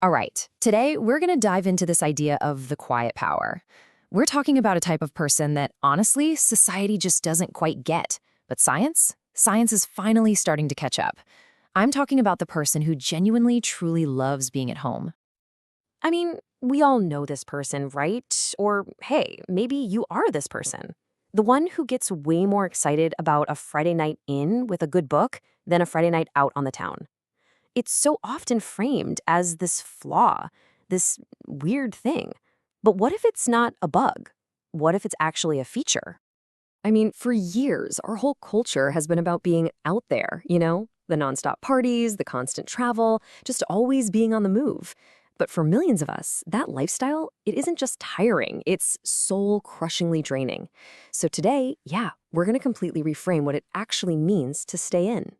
All right, today we're going to dive into this idea of the quiet power. We're talking about a type of person that, honestly, society just doesn't quite get. But science? Science is finally starting to catch up. I'm talking about the person who genuinely, truly loves being at home. I mean, we all know this person, right? Or, hey, maybe you are this person. The one who gets way more excited about a Friday night in with a good book than a Friday night out on the town. It's so often framed as this flaw, this weird thing. But what if it's not a bug? What if it's actually a feature? I mean, for years, our whole culture has been about being out there, you know? The nonstop parties, the constant travel, just always being on the move. But for millions of us, that lifestyle, it isn't just tiring, it's soul-crushingly draining. So today, yeah, we're going to completely reframe what it actually means to stay in.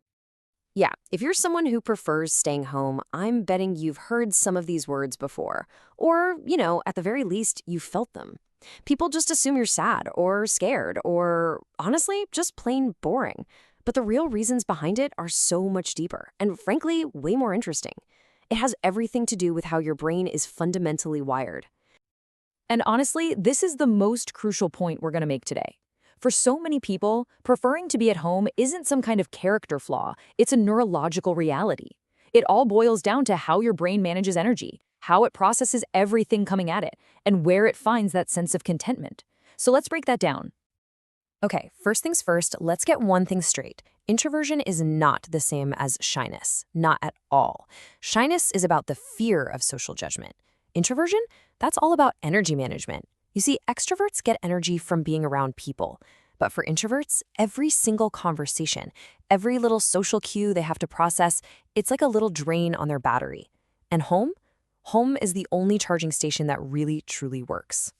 Yeah, if you're someone who prefers staying home, I'm betting you've heard some of these words before. Or, at the very least, you've felt them. People just assume you're sad or scared or, honestly, just plain boring. But the real reasons behind it are so much deeper and, frankly, way more interesting. It has everything to do with how your brain is fundamentally wired. And honestly, this is the most crucial point we're going to make today. For so many people, preferring to be at home isn't some kind of character flaw, it's a neurological reality. It all boils down to how your brain manages energy, how it processes everything coming at it, and where it finds that sense of contentment. So let's break that down. Okay, first things first, let's get one thing straight. Introversion is not the same as shyness, not at all. Shyness is about the fear of social judgment. Introversion, that's all about energy management. You see, extroverts get energy from being around people. But for introverts, every single conversation, every little social cue they have to process, it's like a little drain on their battery. And home? Home is the only charging station that really, truly works.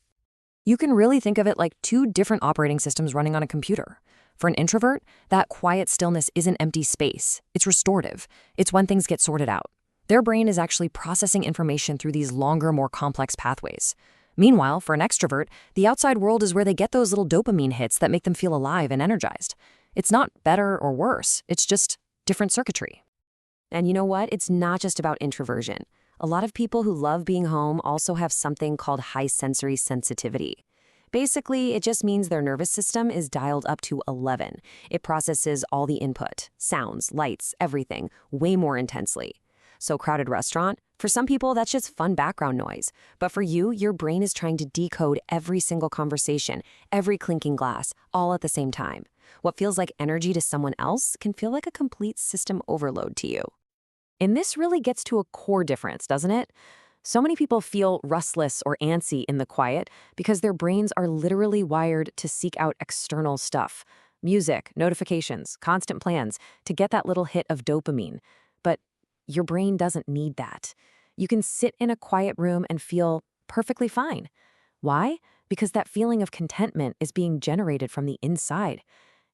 You can really think of it like two different operating systems running on a computer. For an introvert, that quiet stillness isn't empty space. It's restorative. It's when things get sorted out. Their brain is actually processing information through these longer, more complex pathways. Meanwhile, for an extrovert, the outside world is where they get those little dopamine hits that make them feel alive and energized. It's not better or worse, it's just different circuitry. And you know what? It's not just about introversion. A lot of people who love being home also have something called high sensory sensitivity. Basically, it just means their nervous system is dialed up to 11. It processes all the input, sounds, lights, everything, way more intensely. So crowded restaurant, for some people that's just fun background noise. But for you, your brain is trying to decode every single conversation, every clinking glass, all at the same time. What feels like energy to someone else can feel like a complete system overload to you. And this really gets to a core difference, doesn't it? So many people feel restless or antsy in the quiet because their brains are literally wired to seek out external stuff. Music, notifications, constant plans, to get that little hit of dopamine. But your brain doesn't need that. You can sit in a quiet room and feel perfectly fine. Why? Because that feeling of contentment is being generated from the inside.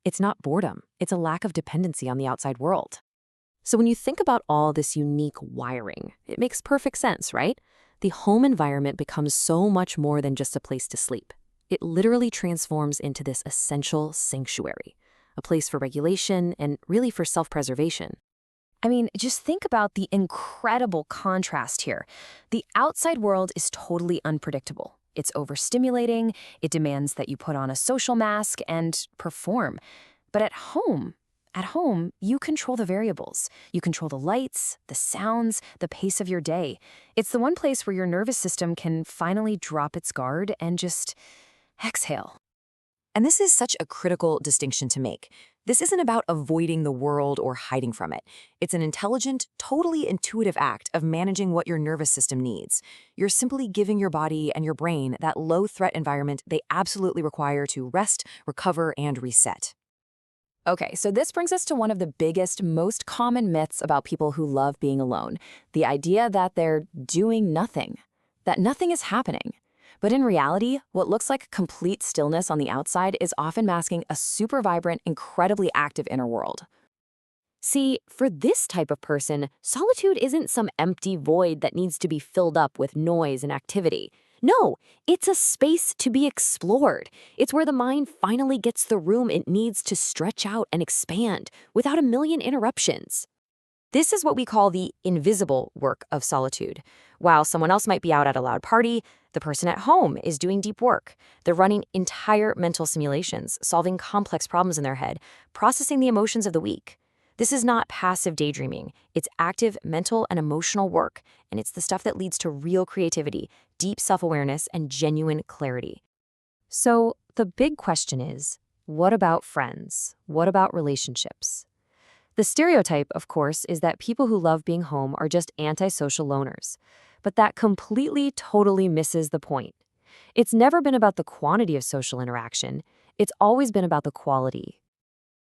It's not boredom, it's a lack of dependency on the outside world. So when you think about all this unique wiring, it makes perfect sense, right? The home environment becomes so much more than just a place to sleep. It literally transforms into this essential sanctuary, a place for regulation and really for self-preservation. I mean, just think about the incredible contrast here. The outside world is totally unpredictable. It's overstimulating, it demands that you put on a social mask and perform. But at home, you control the variables. You control the lights, the sounds, the pace of your day. It's the one place where your nervous system can finally drop its guard and just exhale. And this is such a critical distinction to make. This isn't about avoiding the world or hiding from it. It's an intelligent, totally intuitive act of managing what your nervous system needs. You're simply giving your body and your brain that low-threat environment they absolutely require to rest, recover, and reset. Okay, so this brings us to one of the biggest, most common myths about people who love being alone. The idea that they're doing nothing, that nothing is happening. But in reality, what looks like complete stillness on the outside is often masking a super vibrant, incredibly active inner world. See, for this type of person, solitude isn't some empty void that needs to be filled up with noise and activity. No, it's a space to be explored. It's where the mind finally gets the room it needs to stretch out and expand without a million interruptions. This is what we call the invisible work of solitude. While someone else might be out at a loud party, the person at home is doing deep work. They're running entire mental simulations, solving complex problems in their head, processing the emotions of the week. This is not passive daydreaming. It's active mental and emotional work, and it's the stuff that leads to real creativity, deep self-awareness, and genuine clarity. So the big question is, what about friends? What about relationships? The stereotype, of course, is that people who love being home are just antisocial loners. But that completely, totally misses the point. It's never been about the quantity of social interaction. It's always been about the quality.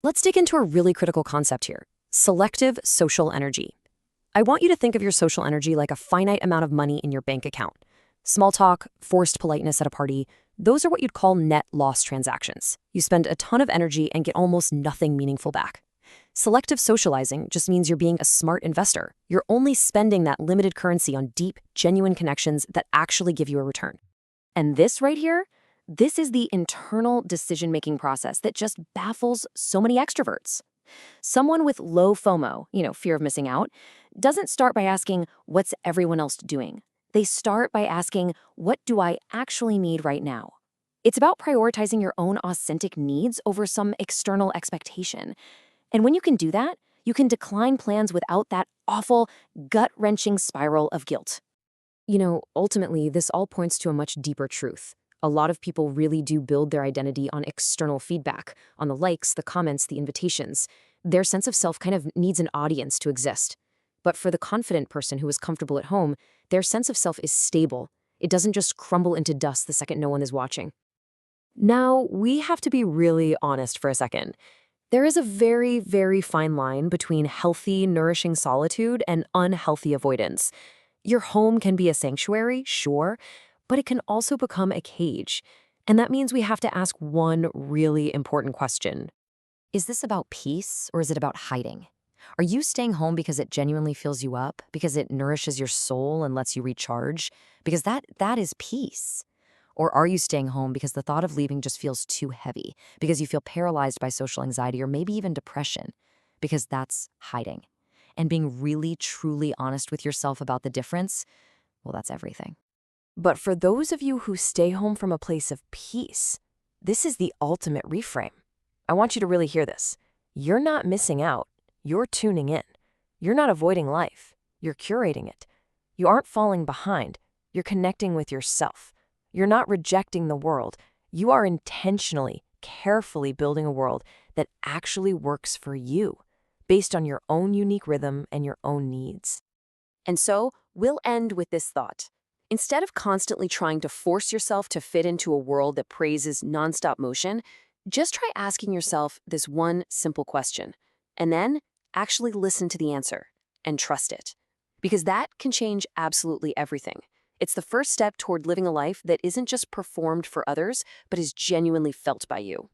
Let's dig into a really critical concept here: selective social energy. I want you to think of your social energy like a finite amount of money in your bank account. Small talk, forced politeness at a party, those are what you'd call net loss transactions. You spend a ton of energy and get almost nothing meaningful back. Selective socializing just means you're being a smart investor. You're only spending that limited currency on deep, genuine connections that actually give you a return. And this right here, this is the internal decision-making process that just baffles so many extroverts. Someone with low FOMO, fear of missing out, doesn't start by asking, what's everyone else doing? They start by asking, what do I actually need right now? It's about prioritizing your own authentic needs over some external expectation. And when you can do that, you can decline plans without that awful, gut-wrenching spiral of guilt. Ultimately, this all points to a much deeper truth. A lot of people really do build their identity on external feedback, on the likes, the comments, the invitations. Their sense of self kind of needs an audience to exist. But for the confident person who is comfortable at home, their sense of self is stable. It doesn't just crumble into dust the second no one is watching. Now, we have to be really honest for a second. There is a very, very fine line between healthy, nourishing solitude and unhealthy avoidance. Your home can be a sanctuary, sure, but it can also become a cage. And that means we have to ask one really important question. Is this about peace or is it about hiding? Are you staying home because it genuinely fills you up, because it nourishes your soul and lets you recharge? Because that is peace. Or are you staying home because the thought of leaving just feels too heavy, because you feel paralyzed by social anxiety or maybe even depression? Because that's hiding. And being really, truly honest with yourself about the difference, well, that's everything. But for those of you who stay home from a place of peace, this is the ultimate reframe. I want you to really hear this. You're not missing out. You're tuning in. You're not avoiding life. You're curating it. You aren't falling behind. You're connecting with yourself. You're not rejecting the world. You are intentionally, carefully building a world that actually works for you, based on your own unique rhythm and your own needs. And so, we'll end with this thought. Instead of constantly trying to force yourself to fit into a world that praises nonstop motion, just try asking yourself this one simple question, and then actually listen to the answer and trust it. Because that can change absolutely everything. It's the first step toward living a life that isn't just performed for others, but is genuinely felt by you.